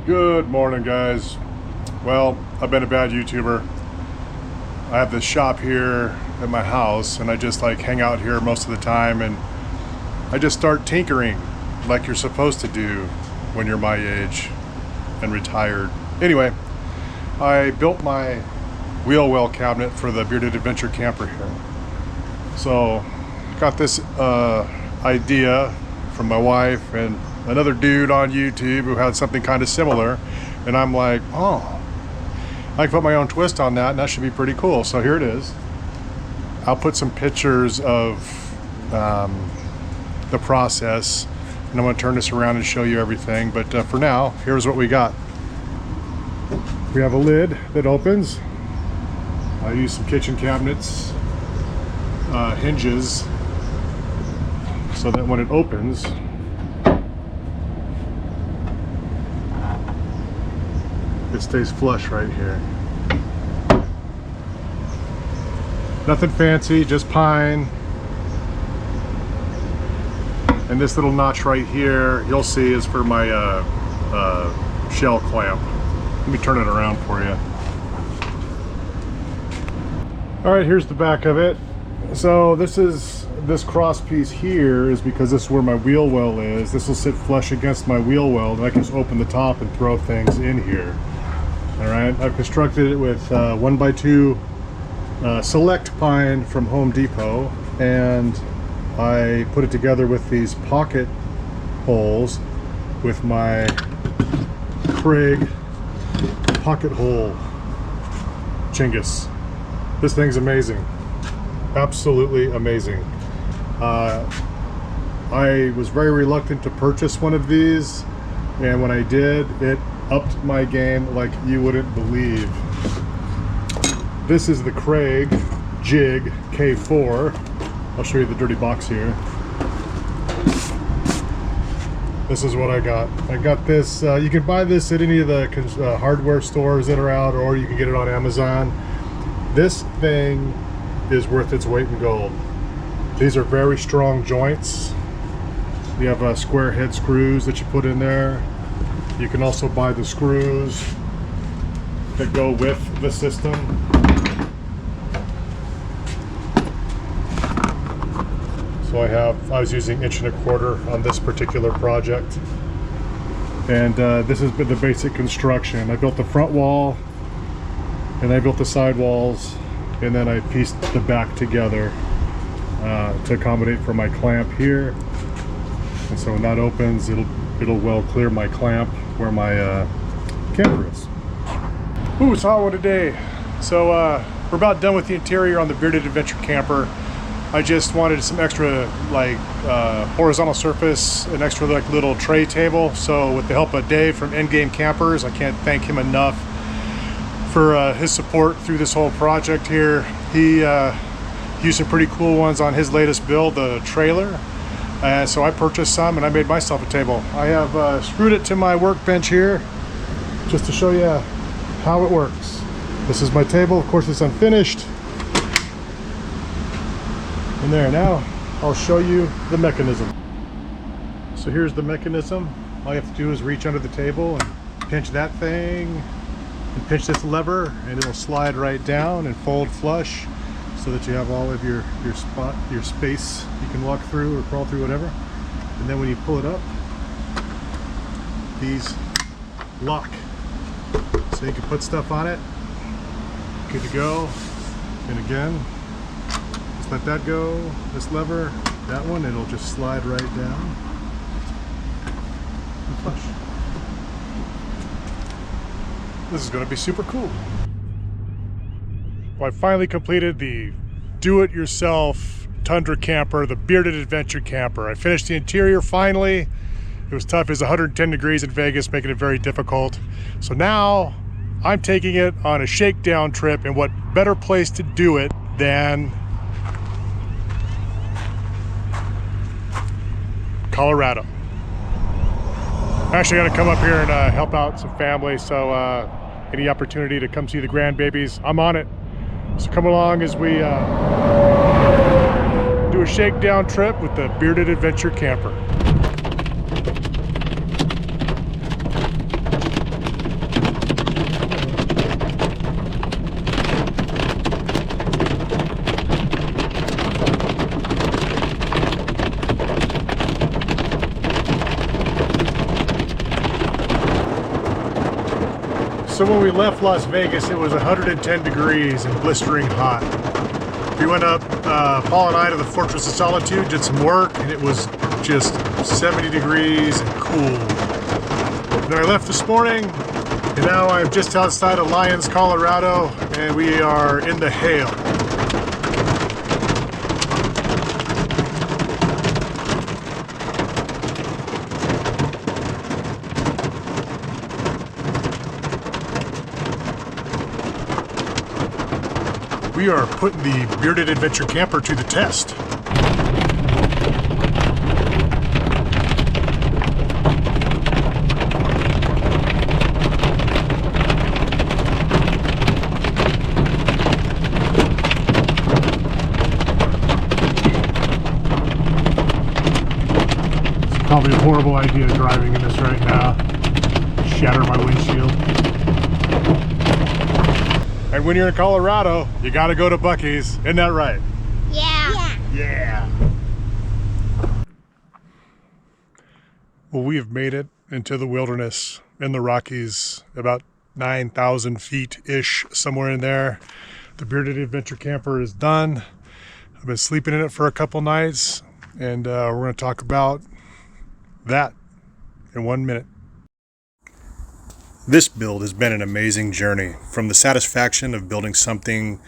Good morning, guys. Well, I've been a bad YouTuber. I have this shop here at my house and I just like hang out here most of the time, and I just start tinkering like you're supposed to do when you're my age and retired. Anyway, I built my wheel well cabinet for the Bearded Adventure camper here. So got this idea from my wife and another dude on YouTube who had something kind of similar, and I'm like, oh, I can put my own twist on that and that should be pretty cool. So here it is. I'll put some pictures of the process, and I'm going to turn this around and show you everything, but for now, here's what we got. We have a lid that opens. I use some kitchen cabinets hinges so that when it opens, it stays flush right here. Nothing fancy, just pine. And this little notch right here, you'll see, is for my shell clamp. Let me turn it around for you. All right, here's the back of it. So this cross piece here is because this is where my wheel well is. This will sit flush against my wheel well, and I can just open the top and throw things in here. All right, I've constructed it with 1x2 select pine from Home Depot, and I put it together with these pocket holes with my Craig pocket hole Chingus. This thing's amazing, absolutely amazing. I was very reluctant to purchase one of these, and when I did, it upped my game like you wouldn't believe. This is the Craig Jig K4. I'll show you the dirty box here. This is what I got. I got this, you can buy this at any of the hardware stores that are out, or you can get it on Amazon. This thing is worth its weight in gold. These are very strong joints. You have square head screws that you put in there. You can also buy the screws that go with the system. So I was using 1.25 inch on this particular project. And this has been the basic construction. I built the front wall, and I built the side walls, and then I pieced the back together to accommodate for my clamp here. And so when that opens, it'll well clear my clamp where my camper is. Ooh, it's a hot one today. So we're about done with the interior on the Bearded Adventure camper. I just wanted some extra like horizontal surface, an extra like little tray table. So with the help of Dave from Endgame Campers, I can't thank him enough for his support through this whole project here. He used some pretty cool ones on his latest build, the trailer. So I purchased some and I made myself a table. I have screwed it to my workbench here just to show you how it works. This is my table. Of course, it's unfinished. And there, now I'll show you the mechanism. So here's the mechanism. All you have to do is reach under the table and pinch that thing and pinch this lever, and it'll slide right down and fold flush, so that you have all of your space you can walk through or crawl through, whatever. And then when you pull it up, these lock. So you can put stuff on it. Good to go. And again, just let that go. This lever, that one, it'll just slide right down and flush. This is going to be super cool. Well, I finally completed the do-it-yourself Tundra camper, the Bearded Adventure camper. I finished the interior finally. It was tough. It was 110 degrees in Vegas, making it very difficult. So now I'm taking it on a shakedown trip, and what better place to do it than Colorado. I actually got to come up here and help out some family, so any opportunity to come see the grandbabies, I'm on it. So come along as we do a shakedown trip with the Bearded Adventure camper. So when we left Las Vegas, it was 110 degrees and blistering hot. We went up, Paul and I, to the Fortress of Solitude, did some work, and it was just 70 degrees and cool. Then I left this morning, and now I'm just outside of Lyons, Colorado, and we are in the hail. We are putting the bearded adventure camper to the test. It's probably a horrible idea driving in this right now. Shatter my windshield. And when you're in Colorado, you gotta go to Buc-ee's. Isn't that right? Yeah. Yeah. Well, we have made it into the wilderness in the Rockies, about 9,000 feet-ish, somewhere in there. The bearded adventure camper is done. I've been sleeping in it for a couple nights, and we're gonna talk about that in 1 minute. This build has been an amazing journey, from the satisfaction of building something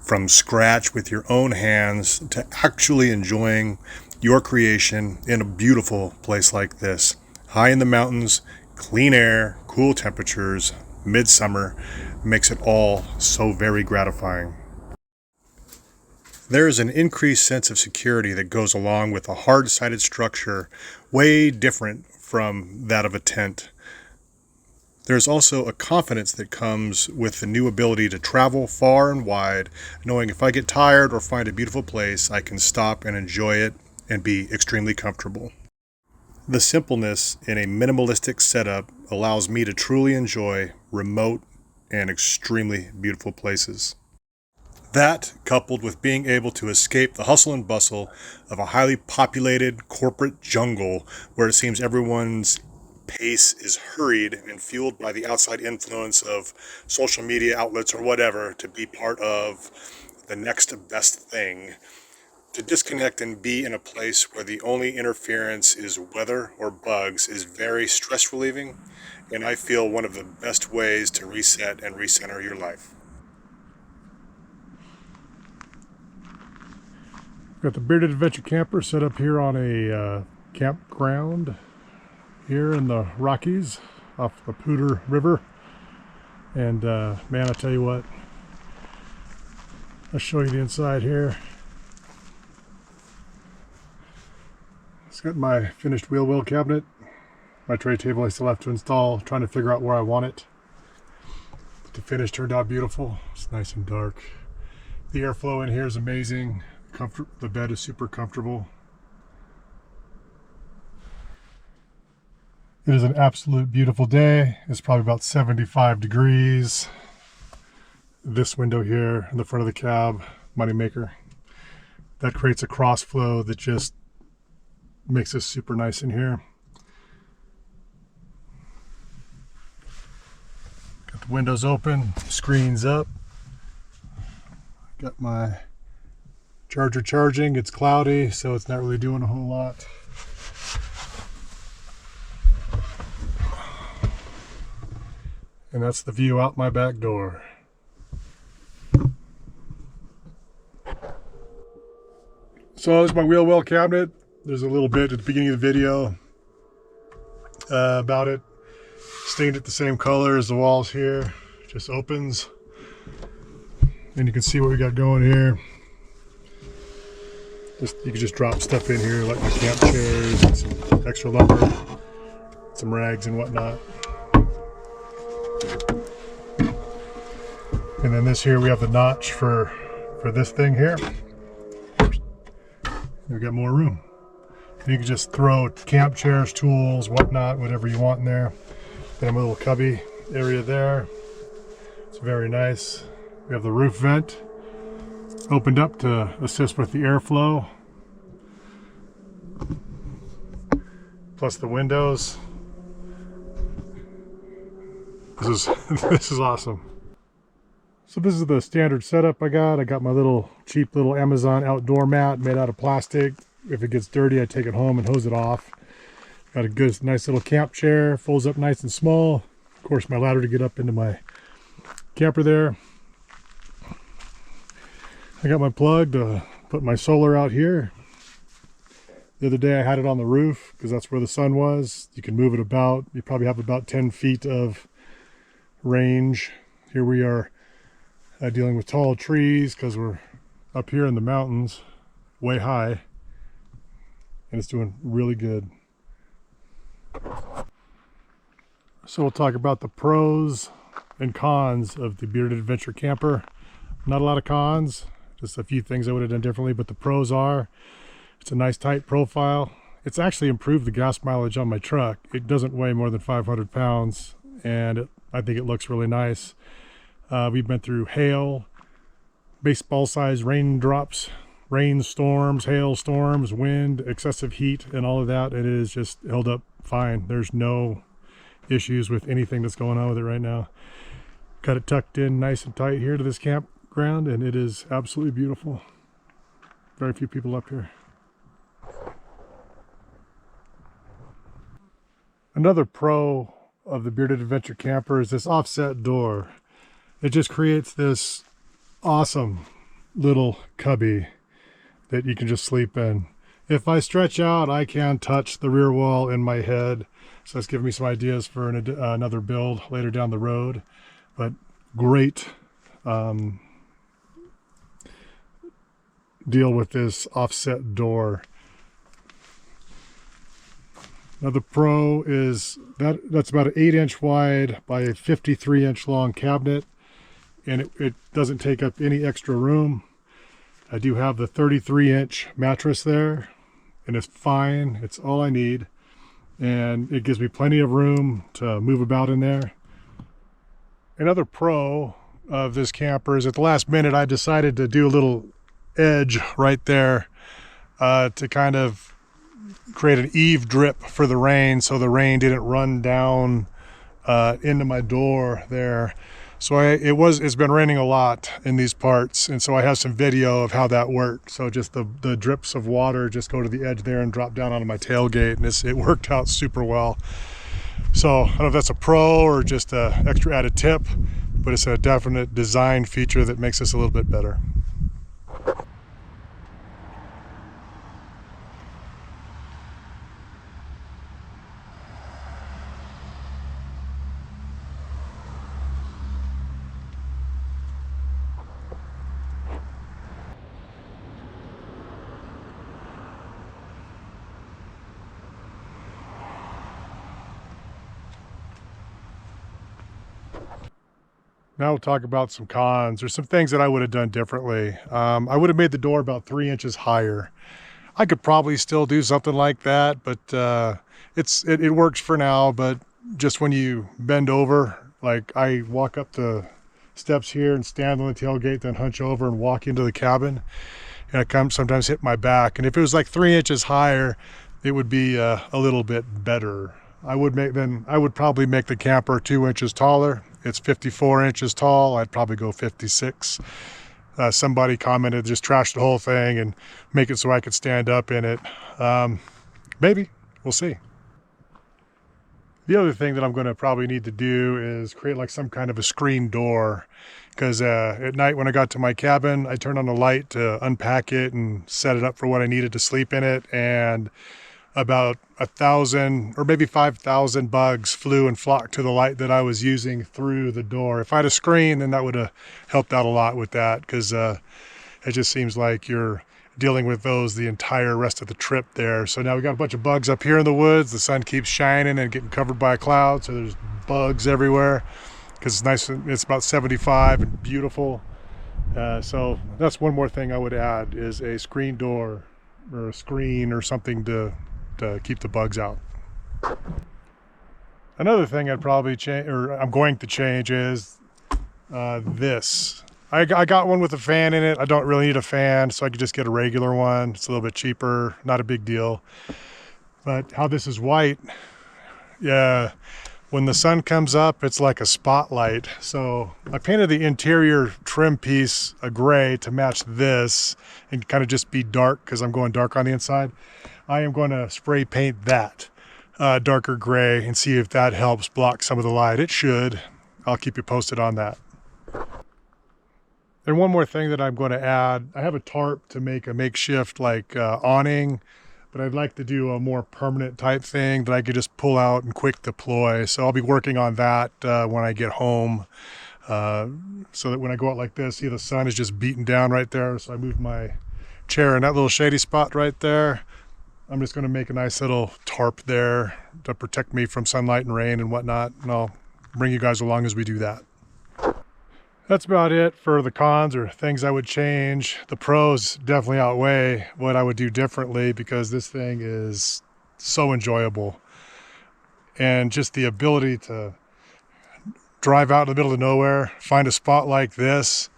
from scratch with your own hands to actually enjoying your creation in a beautiful place like this. High in the mountains, clean air, cool temperatures, midsummer, makes it all so very gratifying. There is an increased sense of security that goes along with a hard-sided structure, way different from that of a tent. There's also a confidence that comes with the new ability to travel far and wide, knowing if I get tired or find a beautiful place, I can stop and enjoy it and be extremely comfortable. The simpleness in a minimalistic setup allows me to truly enjoy remote and extremely beautiful places. That, coupled with being able to escape the hustle and bustle of a highly populated corporate jungle where it seems everyone's pace is hurried and fueled by the outside influence of social media outlets or whatever to be part of the next best thing. To disconnect and be in a place where the only interference is weather or bugs is very stress relieving, and I feel one of the best ways to reset and recenter your life. Got the bearded adventure camper set up here on a campground here in the Rockies off the Poudre River, and man, I tell you what, I'll show you the inside here. It's got my finished wheel well cabinet, my tray table I still have to install, trying to figure out where I want it, but the finish turned out beautiful. It's nice and dark. The airflow in here is amazing. The bed is super comfortable. It is an absolute beautiful day. It's probably about 75 degrees. This window here in the front of the cab, moneymaker. That creates a cross flow that just makes this super nice in here. Got the windows open, screens up. Got my charger charging. It's cloudy, so it's not really doing a whole lot. And that's the view out my back door. So there's my wheel well cabinet. There's a little bit at the beginning of the video about it. Stained it the same color as the walls here. Just opens. And you can see what we got going here. You can just drop stuff in here, like my camp chairs and some extra lumber, some rags and whatnot. And then this here, we have the notch for this thing here. We got more room. And you can just throw camp chairs, tools, whatnot, whatever you want in there. Then a little cubby area there. It's very nice. We have the roof vent opened up to assist with the airflow. Plus the windows. This is this is awesome. So this is the standard setup I got. I got my little cheap little Amazon outdoor mat made out of plastic. If it gets dirty, I take it home and hose it off. Got a good, nice little camp chair, folds up nice and small. Of course, my ladder to get up into my camper there. I got my plug to put my solar out here. The other day I had it on the roof because that's where the sun was. You can move it about. You probably have about 10 feet of range. Here we are dealing with tall trees because we're up here in the mountains, way high, and it's doing really good. So we'll talk about the pros and cons of the Bearded Adventure Camper. Not a lot of cons, just a few things I would have done differently, but the pros are, it's a nice tight profile. It's actually improved the gas mileage on my truck. It doesn't weigh more than 500 pounds, and I think it looks really nice. We've been through hail, baseball-sized raindrops, rainstorms, hailstorms, wind, excessive heat, and all of that. It is just held up fine. There's no issues with anything that's going on with it right now. Got it tucked in nice and tight here to this campground, and it is absolutely beautiful. Very few people up here. Another pro of the Bearded Adventure Camper is this offset door. It just creates this awesome little cubby that you can just sleep in. If I stretch out, I can touch the rear wall in my head. So that's giving me some ideas for another build later down the road. But great deal with this offset door. Another pro is that's about an 8-inch wide by a 53-inch long cabinet, and it doesn't take up any extra room. I do have the 33-inch mattress there, and it's fine. It's all I need, and it gives me plenty of room to move about in there. Another pro of this camper is at the last minute I decided to do a little edge right there to kind of create an eave drip for the rain, so the rain didn't run down into my door there. So it's been raining a lot in these parts, and so I have some video of how that worked. So just the drips of water just go to the edge there and drop down onto my tailgate, and it worked out super well. So I don't know if that's a pro or just an extra added tip, but it's a definite design feature that makes this a little bit better. Now we'll talk about some cons. There's some things that I would have done differently. I would have made the door about 3 inches higher. I could probably still do something like that, but it works for now. But just when you bend over, like I walk up the steps here and stand on the tailgate, then hunch over and walk into the cabin, and I sometimes hit my back. And if it was like 3 inches higher, it would be a little bit better. I would probably make the camper 2 inches taller. It's 54 inches tall. I'd probably go 56. Somebody commented, just trash the whole thing and make it so I could stand up in it. Maybe, we'll see. The other thing that I'm going to probably need to do is create like some kind of a screen door, because at night when I got to my cabin, I turned on the light to unpack it and set it up for what I needed to sleep in it, and about 1,000 or maybe 5,000 bugs flew and flocked to the light that I was using through the door. If I had a screen, then that would have helped out a lot with that, because it just seems like you're dealing with those the entire rest of the trip there. So now we got a bunch of bugs up here in the woods. The sun keeps shining and getting covered by a cloud, so there's bugs everywhere because it's nice. It's about 75 and beautiful. So that's one more thing I would add, is a screen door or a screen or something to keep the bugs out. Another thing I'd probably change, or I'm going to change, is this. I got one with a fan in it. I don't really need a fan, so I could just get a regular one. It's a little bit cheaper, not a big deal. But how this is white, yeah, when the sun comes up, it's like a spotlight. So I painted the interior trim piece a gray to match this and kind of just be dark because I'm going dark on the inside. I am going to spray paint that darker gray and see if that helps block some of the light. It should. I'll keep you posted on that. And one more thing that I'm going to add, I have a tarp to make a makeshift like awning, but I'd like to do a more permanent type thing that I could just pull out and quick deploy. So I'll be working on that when I get home, so that when I go out like this, see the sun is just beating down right there. So I move my chair in that little shady spot right there. I'm just going to make a nice little tarp there to protect me from sunlight and rain and whatnot. And I'll bring you guys along as we do that. That's about it for the cons or things I would change. The pros definitely outweigh what I would do differently because this thing is so enjoyable. And just the ability to drive out in the middle of nowhere, find a spot like this.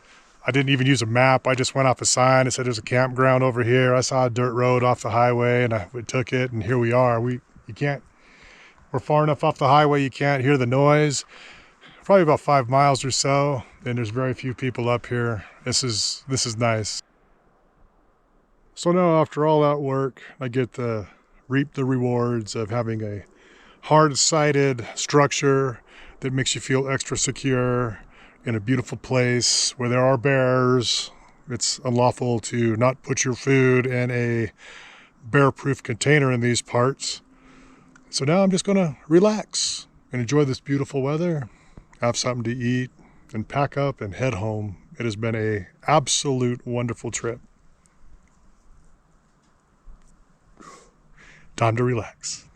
I didn't even use a map. I just went off a sign. It said there's a campground over here. I saw a dirt road off the highway and I took it, and here we are. We're far enough off the highway you can't hear the noise. Probably about 5 miles or so, and there's very few people up here. This is nice. So now after all that work, I get to reap the rewards of having a hard-sided structure that makes you feel extra secure in a beautiful place where there are bears. It's unlawful to not put your food in a bear-proof container in these parts. So now I'm just gonna relax and enjoy this beautiful weather, have something to eat, and pack up and head home. It has been an absolute wonderful trip. Time to relax.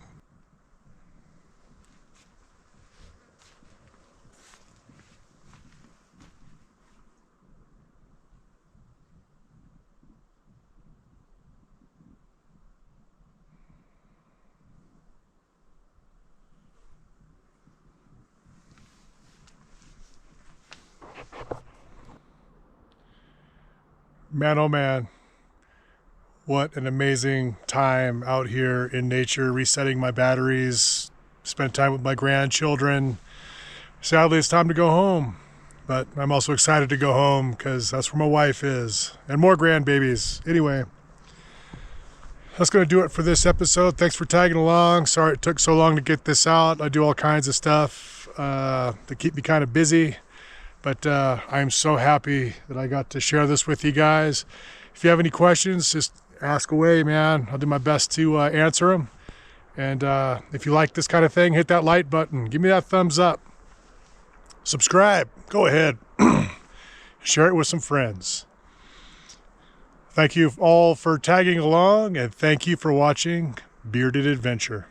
Man, oh man, what an amazing time out here in nature, resetting my batteries, spent time with my grandchildren. Sadly, it's time to go home, but I'm also excited to go home because that's where my wife is, and more grandbabies. Anyway, that's going to do it for this episode. Thanks for tagging along. Sorry it took so long to get this out. I do all kinds of stuff to keep me kind of busy. But I'm so happy that I got to share this with you guys. If you have any questions, just ask away, man. I'll do my best to answer them. And if you like this kind of thing, hit that like button. Give me that thumbs up. Subscribe. Go ahead. Share it with some friends. Thank you all for tagging along, and thank you for watching Bearded Adventure.